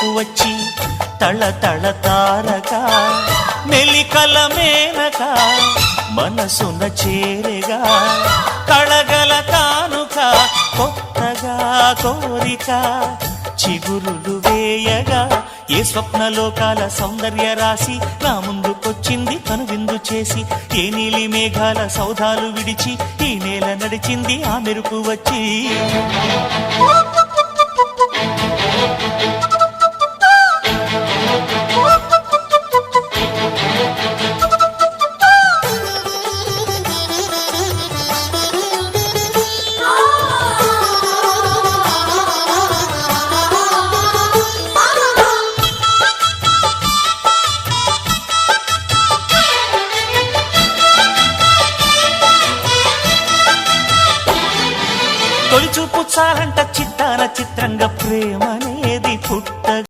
మెరుపు వచ్చి తళ తళ తారక మెలికల మేనక మనసున చేరగా కళగల కానుక కొత్తగా కోరిక చిగురులు వేయగా ఏ స్వప్నలోకాల సౌందర్య రాశి నా ముందుకొచ్చింది కనువిందు చేసి ఏ నీలి మేఘాల సౌధాలు విడిచి ఈ నేల నడిచింది ఆ మెరుపు వచ్చి తొలిచూపు చాలంట చిత్తాన చిత్రంగా ప్రేమనే